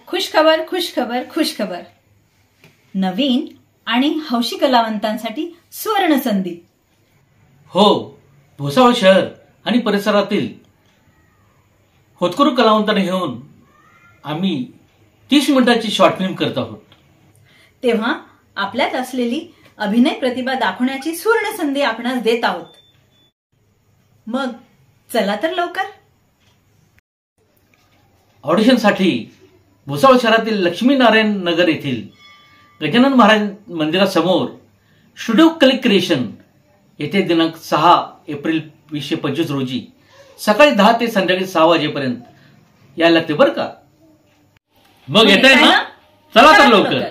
खुशखबर खुशखबर खुशखबर. नवीन आणि हौशी कलावंतांसाठी सुवर्ण संधी. हो, भुसावळ शहर आणि परिसरातील होतकरू कलावंतांना घेऊन आम्ही 30 मिनिटाची शॉर्ट फिल्म करत आहोत. तेव्हा आपल्यात असलेली अभिनय प्रतिभा दाखवण्याची सुवर्ण संधी आपणास देत आहोत. मग चला तर लवकर. ऑडिशनसाठी भुसावळ शहरातील लक्ष्मीनारायण नगर येथील गजानन महाराज मंदिरासमोर स्टुडिओ कलिक क्रिएशन येथे दिनांक 6 एप्रिल 2025 रोजी सकाळी 10 ते संध्याकाळी 6 वाजेपर्यंत यायला लागते बरं का. मग येत आहे ना, चला तर लवकर.